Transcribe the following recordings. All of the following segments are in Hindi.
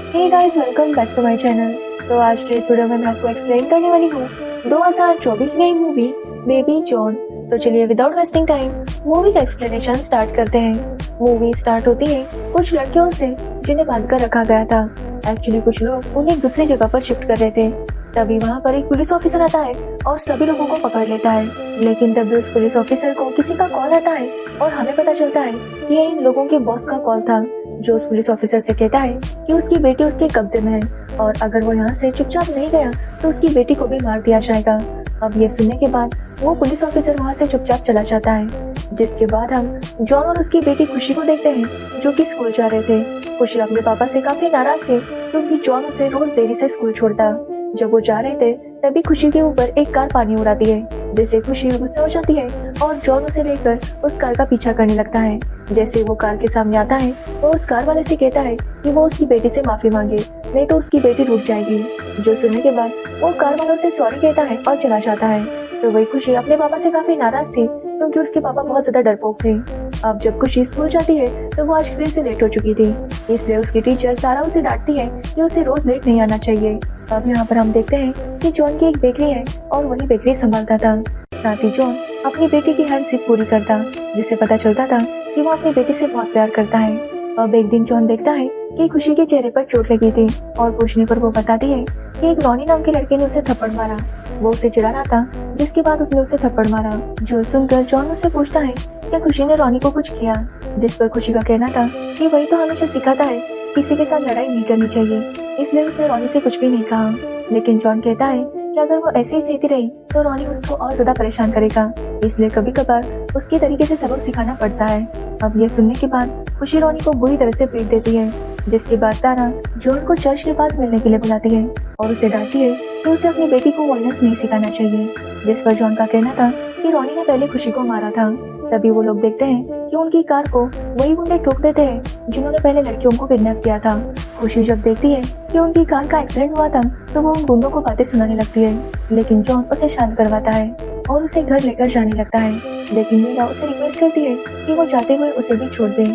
Hey guys, welcome back to my channel. तो आज के इस वीडियो में मैं आपको एक्सप्लेन करने वाली हूँ 2024 में मूवी बेबी जॉन। तो चलिए विदाउट वेस्टिंग टाइम मूवी का एक्सप्लेनेशन स्टार्ट करते हैं। मूवी स्टार्ट होती है कुछ लड़कियों से जिन्हें बांध कर रखा गया था। एक्चुअली कुछ लोग उन्हें एक दूसरी जगह पर शिफ्ट कर रहे थे। तभी वहाँ पर एक पुलिस ऑफिसर आता है और सभी लोगों को पकड़ लेता है। लेकिन तभी उस पुलिस ऑफिसर को किसी का कॉल आता है और हमें पता चलता है कि ये इन लोगों के बॉस का कॉल था, जो उस पुलिस ऑफिसर से कहता है कि उसकी बेटी उसके कब्जे में है और अगर वो यहाँ से चुपचाप नहीं गया तो उसकी बेटी को भी मार दिया जाएगा। अब ये सुनने के बाद वो पुलिस ऑफिसर वहाँ से चुपचाप चला जाता है। जिसके बाद हम जॉन और उसकी बेटी खुशी को देखते हैं, जो कि स्कूल जा रहे थे। खुशी अपने पापा से काफी नाराज थी क्योंकि जॉन उसे रोज देरी से स्कूल छोड़ता। जब वो जा रहे थे तभी खुशी के ऊपर एक कार पानी उड़ाती है, जिससे खुशी गुस्सा हो जाती है और जॉन उसे लेकर उस कार का पीछा करने लगता है। जैसे वो कार के सामने आता है वो उस कार वाले से कहता है कि वो उसकी बेटी से माफी मांगे, नहीं तो उसकी बेटी रुक जाएगी। जो सुनने के बाद वो कार वालों से सॉरी कहता है और चला जाता है। तो वही खुशी अपने पापा से काफी नाराज थी क्योंकि उसके पापा बहुत ज्यादा डरपोक थे। अब जब खुशी स्कूल जाती है तो वो आज फिर से लेट हो चुकी थी, इसलिए उसकी टीचर तारा उसे डांटती है कि उसे रोज लेट नहीं आना चाहिए। अब यहाँ पर हम देखते हैं कि जॉन की एक बेकरी है और वही बेकरी संभालता था। साथ ही जॉन अपनी बेटी की हर जिद पूरी करता, जिससे पता चलता था कि वो अपनी बेटी से बहुत प्यार करता है। अब एक दिन जॉन देखता है कि खुशी के चेहरे पर चोट लगी थी और पूछने पर वो बताती है कि एक रॉनी नाम के लड़के ने उसे थप्पड़ मारा। वो उसे चिढ़ा रहा था, जिसके बाद उसने उसे थप्पड़ मारा। जो सुनकर जॉन उससे पूछता है क्या खुशी ने रॉनी को कुछ किया, जिस पर खुशी का कहना था कि वही तो हमेशा सिखाता है किसी के साथ लड़ाई नहीं करनी चाहिए, इसलिए उसने रॉनी से कुछ भी नहीं कहा। लेकिन जॉन कहता है कि अगर वो ऐसे ही सहती रही तो रॉनी उसको और ज्यादा परेशान करेगा, इसलिए कभी कभार उसके तरीके से सबक सिखाना पड़ता है। अब ये सुनने के बाद खुशी रॉनी को बुरी तरह से पीट देती है, जिसके बाद तारा जॉन को चर्च के पास मिलने के लिए बुलाती है और उसे डांटती है कि उसे अपनी बेटी को वायलेंस नहीं सिखाना चाहिए। जिस पर जॉन का कहना था कि रॉनी ने पहले खुशी को मारा था। तभी वो लोग देखते हैं कि उनकी कार को वही गुंडे ठोक देते हैं जिन्होंने पहले लड़कियों को किडनैप किया था। खुशी जब देखती है कि उनकी कार का एक्सीडेंट हुआ था तो वो उन गुंडों को बातें सुनाने लगती है, लेकिन जॉन उसे शांत करवाता है और उसे घर लेकर जाने लगता है। लेकिन मीरा उसे रिक्वेस्ट करती है कि वो जाते हुए उसे भी छोड़ दे।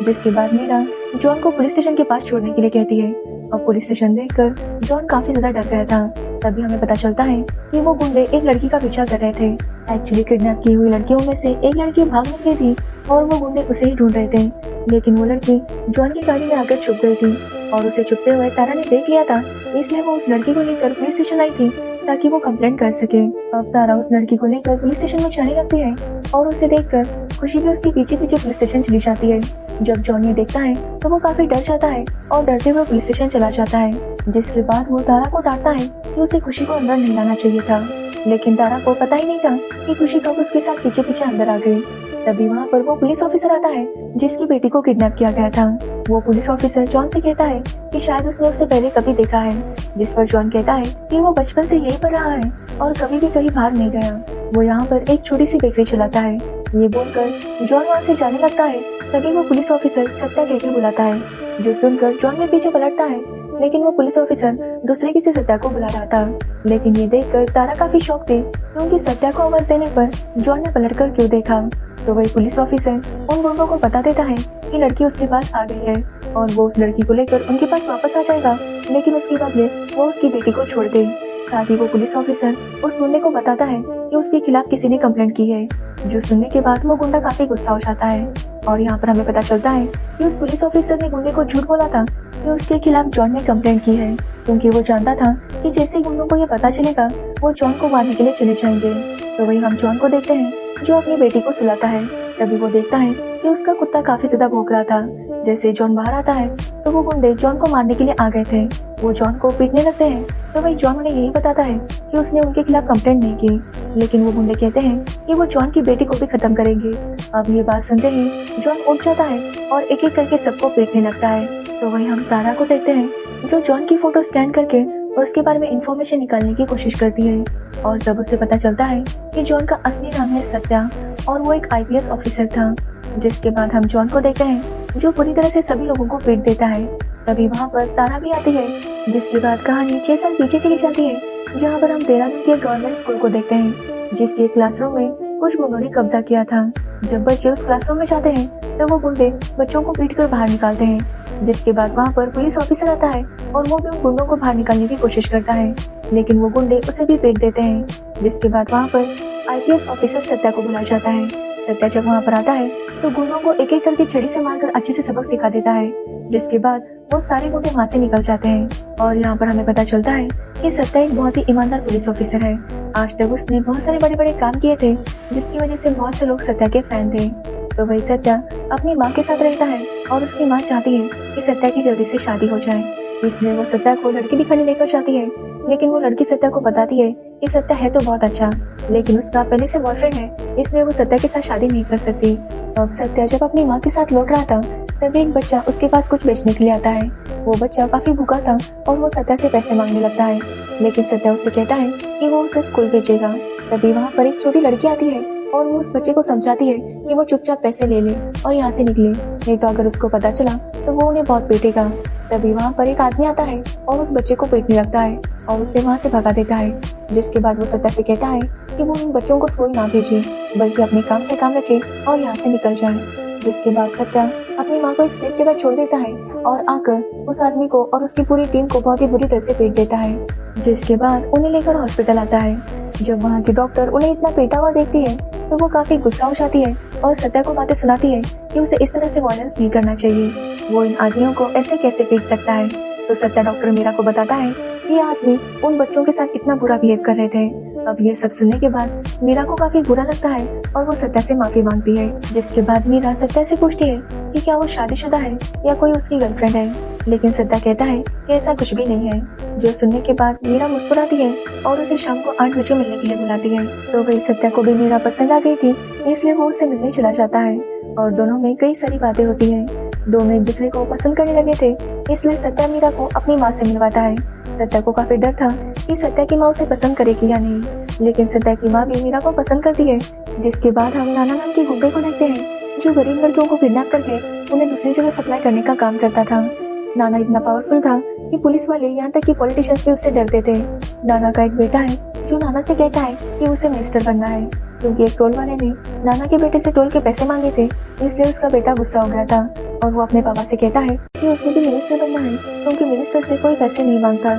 जिसके बाद मीरा जॉन को पुलिस स्टेशन के पास छोड़ने के लिए कहती है और पुलिस स्टेशन देखकर जॉन काफी ज्यादा डर गया था। तभी हमें पता चलता है कि वो गुंडे एक लड़की का पीछा कर रहे थे। एक्चुअली किडनैप की हुई लड़कियों में से एक लड़की भाग निकली थी और वो गुंडे उसे ही ढूंढ रहे थे, लेकिन वो लड़की जॉन की गाड़ी में आकर छुप गई थी और उसे छुपते हुए तारा ने देख लिया था, इसलिए वो उस लड़की को लेकर पुलिस स्टेशन आई थी ताकि वो कंप्लेंट कर सके। अब तारा उस लड़की को लेकर पुलिस स्टेशन में जाने लगती है और उसे देखकर खुशी भी उसके पीछे पीछे पुलिस स्टेशन चली जाती है। जब जॉन ये देखता है तो वो काफी डर जाता है और डरते हुए पुलिस स्टेशन चला जाता है। जिसके बाद वो तारा को डांटता है कि उसे खुशी को अंदर नहीं लाना चाहिए था, लेकिन तारा को पता ही नहीं था कि खुशी कब उसके साथ पीछे पीछे अंदर आ गई। तभी वहाँ पर वो पुलिस ऑफिसर आता है जिसकी बेटी को किडनैप किया गया था। वो पुलिस ऑफिसर जॉन से कहता है कि शायद उसने उसे पहले कभी देखा है, जिस पर जॉन कहता है कि वो बचपन से यहीं पर रहा है और कभी भी कहीं बाहर नहीं गया। वो यहाँ पर एक छोटी सी बेकरी चलाता है। ये बोलकर जॉन वहाँ से जाने लगता है। तभी वो पुलिस ऑफिसर सत्या कह के बुलाता है। जो सुनकर जॉन में पीछे पलटता है, लेकिन वो पुलिस ऑफिसर दूसरे किसी सत्या को बुला रहा था। लेकिन ये देखकर तारा काफी शॉक थी क्योंकि सत्या को आवाज देने पर जॉन ने पलटकर क्यों देखा। तो वही पुलिस ऑफिसर उन दोनों को बता देता है कि लड़की उसके पास आ गई है और वो उस लड़की को लेकर उनके पास वापस आ जाएगा, लेकिन उसके बदले वो उसकी बेटी को छोड़ दे। साथ ही वो पुलिस ऑफिसर उस गुंडे को बताता है कि उसके खिलाफ किसी ने कंप्लेंट की है। जो सुनने के बाद वो गुंडा काफी गुस्सा हो जाता है और यहाँ पर हमें पता चलता है कि उस पुलिस ऑफिसर ने गुंडे को झूठ बोला था कि उसके खिलाफ जॉन ने कंप्लेंट की है, क्योंकि वो जानता था कि जैसे ही गुंडों को ये पता चलेगा वो जॉन को मारने के लिए चले जाएंगे। तो वही हम जॉन को देखते हैं जो अपनी बेटी को सुलाता है। तभी वो देखता है कि उसका कुत्ता काफी ज्यादा भौंक रहा था। जैसे जॉन बाहर आता है तो वो गुंडे जॉन को मारने के लिए आ गए थे। वो जॉन को पीटने लगते हैं। तो वही जॉन उन्हें यही बताता है कि उसने उनके खिलाफ कंप्लेंट नहीं की, लेकिन वो गुंडे कहते हैं कि वो जॉन की बेटी को भी खत्म करेंगे। अब ये बात सुनते ही जॉन उठ जाता है और एक एक करके सबको पीटने लगता है। तो वही हम तारा को देखते हैं जो जॉन की फोटो स्कैन करके उसके बारे में इंफॉर्मेशन निकालने की कोशिश करती है और तब उसे पता चलता है कि जॉन का असली नाम है सत्या और वो एक आईपीएस ऑफिसर था। जिसके बाद हम जॉन को देखते हैं जो पूरी तरह से सभी लोगों को पीट देता है। तभी वहाँ पर तारा भी आती है, जिसके बाद कहानी 6 साल पीछे चली जाती है, जहाँ पर हम देहरादून के गवर्नमेंट स्कूल को देखते हैं, जिसके क्लासरूम में कुछ गुंडों ने कब्जा किया था। जब बच्चे उस क्लासरूम में जाते हैं तो वो गुंडे बच्चों को पीट कर बाहर निकालते हैं जिसके बाद वहाँ पर पुलिस ऑफिसर आता है और वो भी उन गुंडों को बाहर निकालने की कोशिश करता है, लेकिन वो गुंडे उसे भी पीट देते हैं। जिसके बाद वहाँ पर आईपीएस ऑफिसर सत्या को बुलाया जाता है। सत्या जब वहाँ पर आता है तो गुंडों को एक एक करके छड़ी से मारकर अच्छे से सबक सिखा देता है। जिसके बाद वो सारे गुंडे वहाँ से निकल जाते हैं और यहाँ पर हमें पता चलता है कि सत्या एक बहुत ही ईमानदार पुलिस ऑफिसर है। आज तक उसने बहुत सारे बड़े बड़े काम किए थे, जिसकी वजह से बहुत से लोग सत्या के फैन थे। तो वही सत्या अपनी माँ के साथ रहता है और उसकी माँ चाहती है कि सत्या की जल्दी से शादी हो जाए, इसलिए वो सत्या को लड़की दिखाने लेकर जाती है। लेकिन वो लड़की सत्या को बताती है कि सत्या है तो बहुत अच्छा, लेकिन उसका पहले से बॉयफ्रेंड है, इसलिए वो सत्या के साथ शादी नहीं कर सकती। तो अब सत्या जब अपनी माँ के साथ लौट रहा था तभी एक बच्चा उसके पास कुछ बेचने के लिए आता है। वो बच्चा काफी भूखा था और वो सत्या से पैसे मांगने लगता है, लेकिन सत्या उससे कहता है कि वो उसे स्कूल भेजेगा। तभी वहाँ पर एक छोटी लड़की आती है और वो उस बच्चे को समझाती है कि वो चुपचाप पैसे ले ले और यहाँ से निकले, नहीं तो अगर उसको पता चला तो वो उन्हें बहुत पीटेगा। तभी वहाँ पर एक आदमी आता है और उस बच्चे को पीटने लगता है और उसे वहाँ से भगा देता है। जिसके बाद वो सत्या से कहता है कि वो उन बच्चों को स्कूल ना भेजे, बल्कि अपने काम से काम रखे और यहाँ से निकल जाए। जिसके बाद सत्या अपनी माँ को एक सेफ जगह छोड़ देता है और आकर उस आदमी को और उसकी पूरी टीम को बहुत ही बुरी तरह से पीट देता है। जिसके बाद उन्हें लेकर हॉस्पिटल आता है। जब वहाँ की डॉक्टर उन्हें इतना पीटा हुआ देखती है तो वो काफी गुस्सा हो जाती है और सत्या को बातें सुनाती है कि उसे इस तरह से वायलेंस नहीं करना चाहिए, वो इन आदमियों को ऐसे कैसे पीट सकता है। तो सत्या डॉक्टर मीरा को बताता है कि ये आदमी उन बच्चों के साथ इतना बुरा बिहेव कर रहे थे। अब ये सब सुनने के बाद मीरा को काफी बुरा लगता है और वो सत्या से माफी मांगती है। जिसके बाद मीरा सत्या से पूछती है कि क्या वो शादीशुदा है या कोई उसकी गर्लफ्रेंड है, लेकिन सत्या कहता है कि ऐसा कुछ भी नहीं है। जो सुनने के बाद मीरा मुस्कुराती है और उसे शाम को 8 बजे मिलने के लिए बुलाती है। तो वही सत्या को भी मीरा पसंद आ गई थी, इसलिए वो उससे मिलने चला जाता है और दोनों में कई सारी बातें होती है। दोनों एक दूसरे को पसंद करने लगे थे, इसलिए सत्या मीरा को अपनी माँ से मिलवाता है। सत्या को काफी डर था कि सत्या की माँ उसे पसंद करेगी या नहीं, लेकिन सत्या की माँ भी मीरा को पसंद करती है। जिसके बाद हम नाना नाम के गुंडे को देखते हैं जो गरीब लड़कियों को किडनैप करके उन्हें दूसरी जगह सप्लाई करने का काम करता था। नाना इतना पावरफुल था कि पुलिस वाले यहाँ तक कि पॉलिटिशियंस भी उससे डरते थे। नाना का एक बेटा है जो नाना से कहता है कि उसे मिनिस्टर बनना है, क्योंकि एक टोल वाले ने नाना के बेटे से टोल के पैसे मांगे थे, इसलिए उसका बेटा गुस्सा हो गया था और वो अपने पापा से कहता है कि उसे भी मिनिस्टर बनना है, क्योंकि मिनिस्टर से कोई पैसे नहीं मांगता।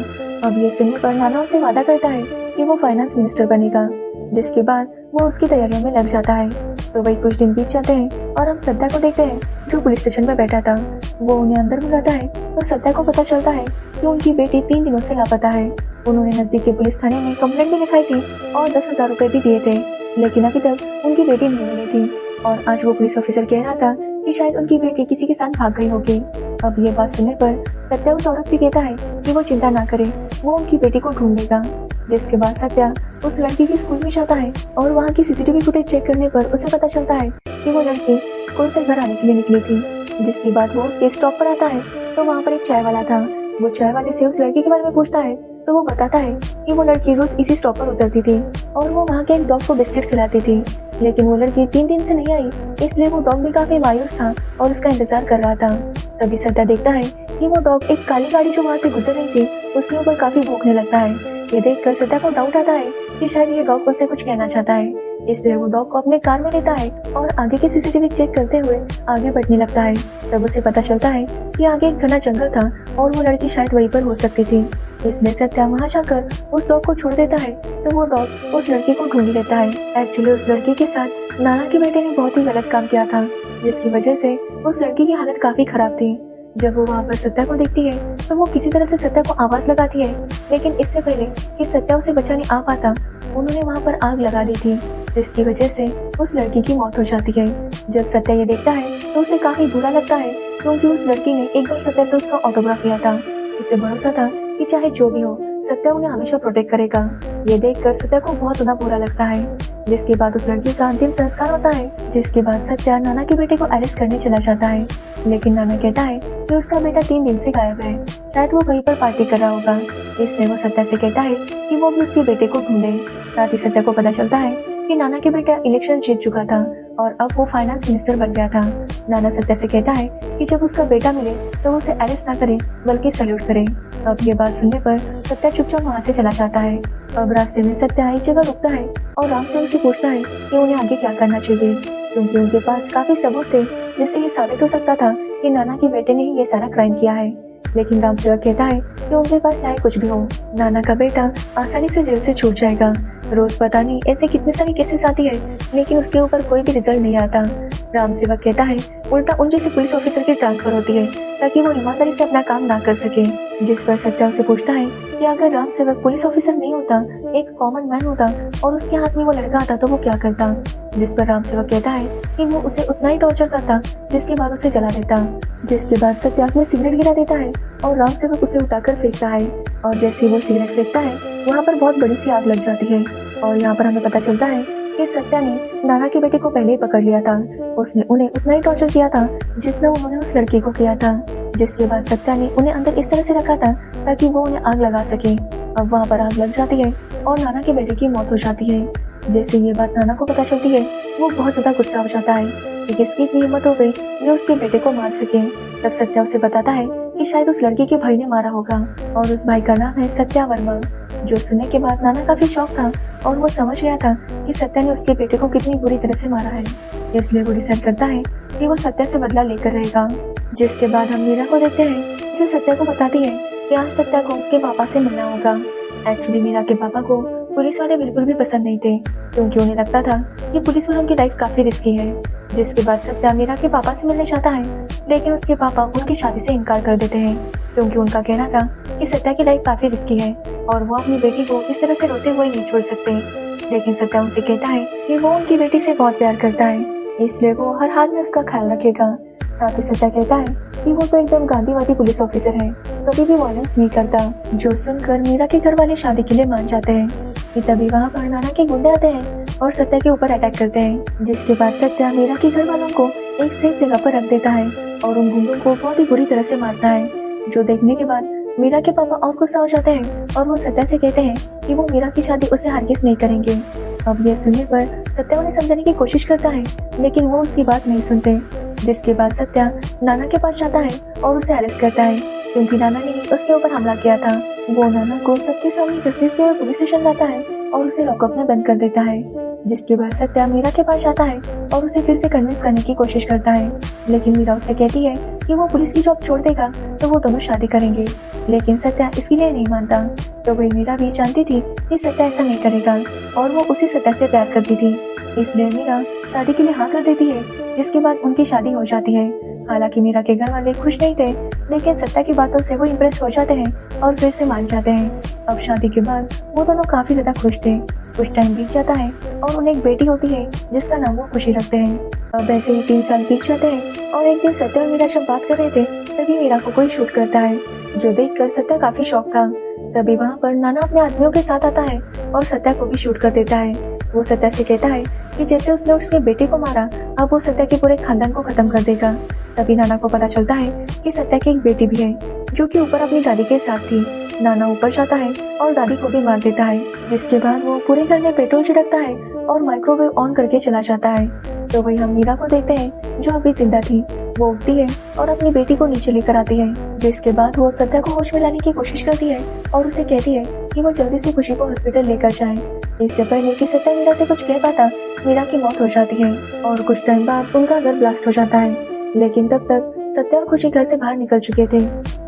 अब ये सुनने पर नाना उसे वादा करता है कि वो फाइनेंस मिनिस्टर बनेगा। जिसके बाद वो उसकी तैयारियों में लग जाता है। तो वही कुछ दिन बीत जाते हैं और हम सत्या को देखते हैं जो पुलिस स्टेशन पर बैठा था। वो उन्हें अंदर बुलाता है तो सत्या को पता चलता है कि उनकी बेटी 3 दिनों से लापता है। उन्होंने नजदीक के पुलिस थाने में कंप्लेंट भी लिखाई थी और 10,000 रुपए भी दिए थे, लेकिन अभी तक उनकी बेटी नहीं मिली थी। और आज वो पुलिस ऑफिसर कह रहा था कि शायद उनकी बेटी किसी के साथ भाग गई होगी। अब ये बात सुनने पर सत्या उस औरत से कहता है कि वो चिंता ना करे, वो उनकी बेटी को ढूंढ लेगा। जिसके बाद सत्या उस लड़की के स्कूल में जाता है और वहाँ की सीसीटीवी फुटेज चेक करने पर उसे पता चलता है कि वो लड़की स्कूल से घर आने के लिए निकली थी। जिसके बाद वो उसके स्टॉप पर आता है तो वहाँ पर एक चाय वाला था। वो चाय वाले से उस लड़की के बारे में पूछता है तो वो बताता है कि वो लड़की रोज इसी स्टॉप पर उतरती थी और वो वहाँ के एक डॉग को बिस्किट खिलाती थी, लेकिन वो लड़की 3 दिन से नहीं आई, इसलिए वो डॉग भी काफी मायूस था और उसका इंतजार कर रहा था। तभी सत्या देखता है कि वो डॉग एक काली गाड़ी जो वहाँ से गुजर रही थी उसके ऊपर काफी भौंकने लगता है। ये देखकर सत्या को डाउट आता है कि शायद ये डॉग उससे कुछ कहना चाहता है, इसलिए वो डॉग को अपने कार में लेता है और आगे की सीसीटीवी चेक करते हुए आगे बढ़ने लगता है। तब उसे पता चलता है कि आगे एक घना जंगल था और वो लड़की शायद वहीं पर हो सकती थी। इसलिए सत्या वहाँ जाकर उस डॉग को छोड़ देता है तो वो डॉग उस लड़की को ढूंढ लेता है। एक्चुअली उस लड़की के साथ नाना के बेटे ने बहुत ही गलत काम किया था, जिसकी वजह से उस लड़की की हालत काफी खराब थी। जब वो वहाँ पर सत्या को देखती है तो वो किसी तरह से सत्या को आवाज लगाती है, लेकिन इससे पहले कि सत्या उसे बचाने आ पाता उन्होंने वहाँ पर आग लगा दी थी, जिसकी वजह से उस लड़की की मौत हो जाती है। जब सत्या ये देखता है तो उसे काफी बुरा लगता है, क्योंकि उस लड़की ने एक बार सत्या से उसका ऑटोग्राफ लिया था। उसे भरोसा था कि चाहे जो भी हो सत्या उन्हें हमेशा प्रोटेक्ट करेगा। ये देखकर सत्या को बहुत ज्यादा बुरा लगता है। जिसके बाद उस लड़की का अंतिम संस्कार होता है। जिसके बाद सत्या नाना के बेटे को अरेस्ट करने चला जाता है, लेकिन नाना कहता है कि उसका बेटा 3 दिन से गायब है, शायद वो कहीं पर पार्टी कर रहा होगा। इसलिए वो सत्या से कहता है कि वो भी उसके बेटे को ढूंढे। साथ ही सत्या को पता चलता है कि नाना के बेटा इलेक्शन जीत चुका था और अब वो फाइनेंस मिनिस्टर बन गया था। नाना सत्या से कहता है कि जब उसका बेटा मिले तो उसे अरेस्ट ना करे बल्कि सैल्यूट करे। अब ये बात सुनने पर सत्या चुपचाप वहाँ से चला जाता है। अब रास्ते में सत्या एक जगह रुकता है और राम से उनसे पूछता है कि उन्हें आगे क्या करना चाहिए, क्योंकि उनके पास काफी सबूत थे जिससे ये साबित हो सकता था कि नाना के बेटे ने ही ये सारा क्राइम किया है। लेकिन राम सेवक कहता है कि उनके पास चाहे कुछ भी हो, नाना का बेटा आसानी से जेल से छूट जाएगा। रोज पता नहीं ऐसे कितने सारे केसेस आती है, लेकिन उसके ऊपर कोई भी रिजल्ट नहीं आता। राम सेवक कहता है उल्टा उन जैसे पुलिस ऑफिसर की ट्रांसफर होती है ताकि वो ईमानदारी से अपना काम ना कर सके। जिस पर सत्या उसे पूछता है कि अगर राम सेवक पुलिस ऑफिसर नहीं होता, एक कॉमन मैन होता और उसके हाथ में वो लड़का आता तो वो क्या करता। जिस पर राम सेवक कहता है कि वो उसे उतना ही टॉर्चर करता, जिसके बाद उसे जला देता। जिसके बाद सत्या अपने सिगरेट गिरा देता है और राम सेवक उसे उठाकर फेंकता है। और जैसे ही वो सिगरेट फेंकता है वहाँ पर बहुत बड़ी सी आग लग जाती है। और यहाँ पर हमें पता चलता है कि सत्या ने नाना के बेटे को पहले ही पकड़ लिया था। उसने उन्हें उतना ही टॉर्चर किया था जितना उन्होंने उस लड़की को किया था। जिसके बाद सत्या ने उन्हें अंदर इस तरह से रखा था ताकि वो उन्हें आग लगा सके। अब वहाँ पर आग लग जाती है और नाना के बेटे की मौत हो जाती है। जैसे ये बात नाना को पता चलती है वो बहुत ज्यादा गुस्सा हो जाता है कि किसकी इतनी हिम्मत हो गई जो उसके बेटे को मार सके। तब सत्या उसे बताता है कि शायद उस लड़की के भाई ने मारा होगा और उस भाई का नाम है सत्या वर्मा। जो सुनने के बाद नाना काफी शॉक था और वो समझ गया था कि सत्या ने उसके बेटे को कितनी बुरी तरह से मारा है। इसलिए वो डिसाइड करता है कि वो सत्या से बदला लेकर रहेगा। जिसके बाद हम मीरा को देखते हैं जो सत्या को बताती है कि आज सत्या को उसके पापा से मिलना होगा। एक्चुअली मीरा के पापा को पुलिस वाले बिल्कुल भी पसंद नहीं थे, क्योंकि उन्हें लगता था कि पुलिस वालों की लाइफ काफी रिस्की है। जिसके बाद सत्या मीरा के पापा से मिलने चाहता है, लेकिन उसके पापा उनकी शादी से इनकार कर देते हैं, क्योंकि उनका कहना था कि सत्या की लाइफ काफी रिस्की है और वो अपनी बेटी को इस तरह से रोते हुए नहीं छोड़ सकते। लेकिन सत्या उनसे कहता है कि वो उनकी बेटी से बहुत प्यार करता है, इसलिए वो हर हाल में उसका ख्याल रखेगा। साथ ही सत्या कहता है कि वो तो एकदम गांधीवादी पुलिस ऑफिसर है, कभी भी वायलेंस नहीं करता। जो सुनकर मीरा के घर वाले शादी के लिए मान जाते हैं कि तभी वहाँ पर नाना के गुंडे आते हैं और सत्या के ऊपर अटैक करते हैं। जिसके बाद सत्या मीरा के घर वालों को एक सेफ जगह पर रख देता है और उन गुंडों को बहुत ही बुरी तरह से मारता है। जो देखने के बाद मीरा के पापा और गुस्सा हो जाते हैं और वो सत्या से कहते हैं कि वो मीरा की शादी उससे हरगिज नहीं करेंगे। अब यह सुनने पर सत्या उन्हें समझाने की कोशिश करता है, लेकिन वो उसकी बात नहीं सुनते। जिसके बाद सत्या नाना के पास जाता है और उसे अरेस्ट करता है, क्योंकि नाना ने उसके ऊपर हमला किया था। वो नाना को सबके सामने घसीटते हुए पुलिस स्टेशन लाता है और उसे लॉकअप में बंद कर देता है। जिसके बाद सत्या मीरा के पास जाता है और उसे फिर से कन्विंस करने की कोशिश करता है, लेकिन मीरा उससे कहती है कि वो पुलिस की जॉब छोड़ देगा तो वो दोनों शादी करेंगे। लेकिन सत्या इसके लिए नहीं मानता। तो वही मीरा भी जानती थी कि सत्या ऐसा नहीं करेगा और वो उसी सत्या से प्यार करती थी, इसलिए मीरा शादी के लिए हाँ कर देती है। जिसके बाद उनकी शादी हो जाती है। हालांकि मीरा के घर वाले खुश नहीं थे, लेकिन सत्या की बातों से वो इम्प्रेस हो जाते हैं और फिर से मान जाते हैं। अब शादी के बाद वो दोनों काफी ज्यादा खुश थे। कुछ टाइम बीत जाता है और उन्हें एक बेटी होती है जिसका नाम वो खुशी रखते हैं। अब ऐसे ही 3 साल बीत जाते हैं और एक दिन सत्या और मीरा जब बात कर रहे थे तभी मीरा को कोई शूट करता है, जो देखकर सत्या काफी शॉक था। तभी वहाँ पर नाना अपने आदमियों के साथ आता है और सत्या को भी शूट कर देता है। वो सत्या से कहता है कि जैसे उसने उसके बेटे को मारा, अब वो सत्या के पूरे खानदान को खत्म कर देगा। तभी नाना को पता चलता है कि सत्या की एक बेटी भी है, जो कि ऊपर अपनी दादी के साथ थी। नाना ऊपर जाता है और दादी को भी मार देता है। जिसके बाद वो पूरे घर में पेट्रोल छिड़कता है और माइक्रोवेव ऑन करके चला जाता है। तो वही हम मीरा को देखते हैं जो अभी जिंदा थी। वो उठती है और अपनी बेटी को नीचे लेकर आती है। जिसके बाद वो सत्या को होश में लाने की कोशिश करती है और उसे कहती है कि वो जल्दी से खुशी को हॉस्पिटल लेकर जाए। इससे पहले कि सत्या मीरा से कुछ कह पाता, मीरा की मौत हो जाती है और कुछ टाइम बाद उनका घर ब्लास्ट हो जाता है। लेकिन तब तक सत्या और खुशी घर से बाहर निकल चुके थे।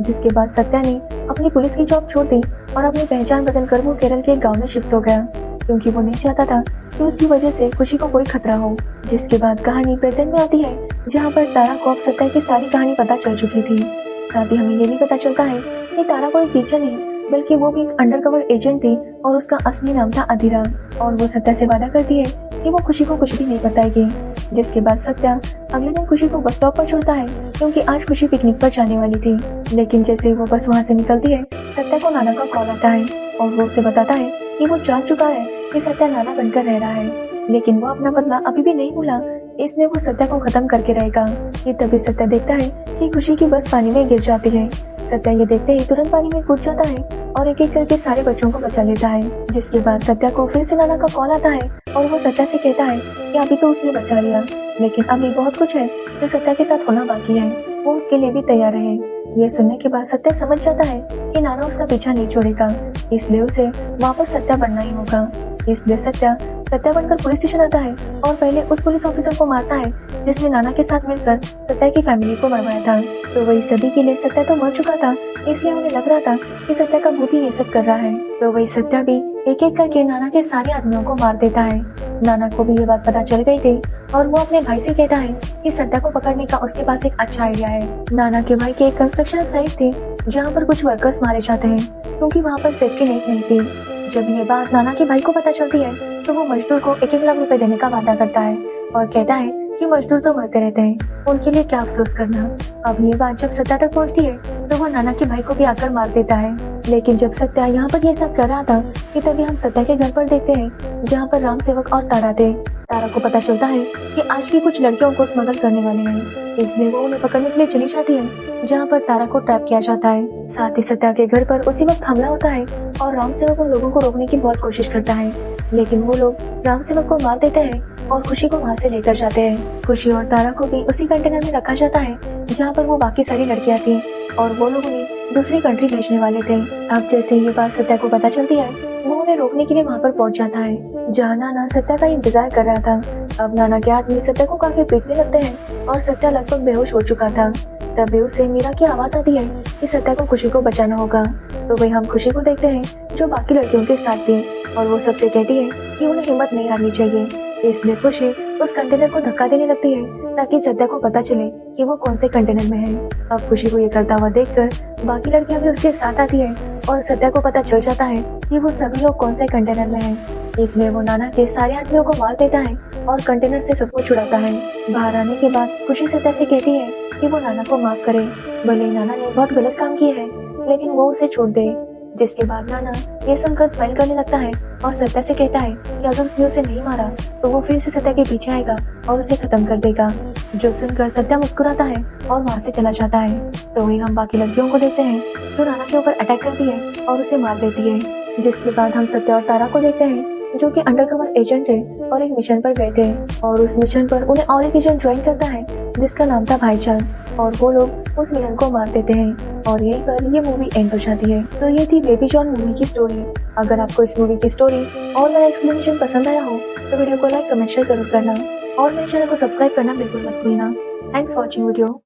जिसके बाद सत्या ने अपनी पुलिस की जॉब छोड़ दी और अपनी पहचान बदलकर वो केरल के एक गाँव में शिफ्ट हो गया, क्योंकि वो नहीं चाहता था कि उसकी वजह से खुशी को कोई खतरा हो। जिसके बाद कहानी प्रेजेंट में आती है, जहाँ पर तारा को अब सत्या की सारी कहानी पता चल चुकी थी। साथ ही हमें ये भी पता चलता है कि तारा कोई टीचर नहीं, बल्कि वो भी एक अंडरकवर एजेंट थी और उसका असली नाम था अधीरा। और वो सत्या से वादा करती है कि वो खुशी को कुछ भी नहीं बताएगी। जिसके बाद सत्या अगले दिन खुशी को बस स्टॉप पर छोड़ता है, क्योंकि आज खुशी पिकनिक पर जाने वाली थी। लेकिन जैसे ही वो बस वहाँ से निकलती है, सत्या को नाना का कॉल आता है और वो उसे बताता है कि वो जान चुका है कि सत्या नाना बनकर रह रहा है, लेकिन वो अपना बदला अभी भी नहीं भूला, इसलिए वो सत्या को खत्म करके रहेगा। ये तभी सत्या देखता है कि खुशी की बस पानी में गिर जाती है। सत्या ये देखते ही तुरंत पानी में कूद जाता है और एक एक करके सारे बच्चों को बचा लेता है। जिसके बाद सत्या को फिर से नाना का कॉल आता है और वो सत्या से कहता है कि अभी तो उसने बचा लिया, लेकिन अभी बहुत कुछ है जो सत्या के साथ होना बाकी है, वो उसके लिए भी तैयार है। ये सुनने के बाद सत्या समझ जाता है कि नाना उसका पीछा नहीं छोड़ेगा, इसलिए उसे वापस सत्या बनना ही होगा। इसलिए सत्या बनकर पुलिस स्टेशन आता है और पहले उस पुलिस ऑफिसर को मारता है जिसने नाना के साथ मिलकर सत्या की फैमिली को मरवाया था। तो वही सदी के लिए सत्या तो मर चुका था, इसलिए उन्हें लग रहा था कि सत्या का भूत ही ये सब कर रहा है। तो वही सत्या भी एक एक करके नाना के सारे आदमियों को मार देता है। नाना को भी ये बात पता चल गई थी और वो अपने भाई से कहता है कि सत्या को पकड़ने का उसके पास एक अच्छा आइडिया है। नाना के भाई की एक कंस्ट्रक्शन साइट थी जहाँ पर कुछ वर्कर्स मारे जाते हैं क्योंकि वहाँ पर सेफ्टी नेट नहीं थी। जब ये बात नाना के भाई को पता चलती है तो वो मजदूर को 1-1 लाख रुपए देने का वादा करता है और कहता है कि मजदूर तो मरते रहते हैं, उनके लिए क्या अफसोस करना। अब ये बात जब सत्या तक पहुंचती है तो वो नाना के भाई को भी आकर मार देता है। लेकिन जब सत्या यहाँ पर ये सब कर रहा था कि तभी हम सत्या के घर पर देखते हैं जहाँ पर राम सेवक और तारा थे। तारा को पता चलता है कि आज भी कुछ लड़कियों को स्मगल करने वाले हैं, इसलिए वो उन्हें पकड़ने के लिए चली जाती है जहाँ पर तारा को ट्रैप किया जाता है। साथ ही सत्या के घर पर उसी वक्त हमला होता है और राम सेवक उन लोगों को रोकने की बहुत कोशिश करता है, लेकिन वो लोग राम सेवक को मार देते हैं और खुशी को वहाँ से लेकर जाते हैं। खुशी और तारा को भी उसी कंटेनर में रखा जाता है जहाँ पर वो बाकी सारी लड़कियाँ थी और वो लोग उन्हें दूसरी कंट्री भेजने वाले थे। अब जैसे ये बात सत्या को पता चलती है वो उन्हें रोकने के लिए वहाँ पर पहुँच जाता है जहाँ नाना सत्या का इंतजार कर रहा था। अब नाना के आदमी सत्या को काफी पीटने लगते हैं और सत्या लगभग बेहोश हो चुका था। तभी उसे मीरा की आवाज आती है कि सत्या को खुशी को बचाना होगा। तो वही हम खुशी को देखते हैं जो बाकी लड़कियों के साथ थी और वो सबसे कहती है कि उन्हें हिम्मत नहीं हारनी चाहिए। इसलिए खुशी उस कंटेनर को धक्का देने लगती है ताकि सत्या को पता चले कि वो कौन से कंटेनर में है। अब खुशी को ये करता हुआ देखकर बाकी लड़कियां भी उसके साथ आती है और सत्या को पता चल जाता है कि वो सभी लोग कौन से कंटेनर में है। इसलिए वो नाना के सारे आदमियों को मार देता है और कंटेनर से सबको छुड़ाता है। बाहर आने के बाद खुशी सत्या से कहती है कि वो नाना को माफ करे, भले ही नाना ने बहुत गलत काम किया है लेकिन वो उसे छोड़ दे। जिसके बाद नाना ये सुनकर स्माइल करने लगता है और सत्या से कहता है कि अगर उसने उसे नहीं मारा तो वो फिर से सत्या के पीछे आएगा और उसे खत्म कर देगा। जो सुनकर सत्या मुस्कुराता है और वहाँ से चला जाता है। तो वही हम बाकी लड़कियों को देखते हैं जो नाना के ऊपर अटैक करती है और उसे मार देती है। जिसके बाद हम सत्या और तारा को देखते हैं जो कि अंडरकवर एजेंट है और एक मिशन पर गए थे और उस मिशन पर उन्हें और एक एजेंट ज्वाइन करता है जिसका नाम था भाईचार और वो लोग उस विलन को मार देते हैं और यहीं पर ये मूवी एंड हो जाती है। तो ये थी बेबी जॉन मूवी की स्टोरी। अगर आपको इस मूवी की स्टोरी और मेरा एक्सप्लेनेशन पसंद आया हो तो वीडियो को लाइक कमेंट शेयर जरूर करना और मेरे चैनल को सब्सक्राइब करना बिल्कुल मत भूलना। Thanks for watching video.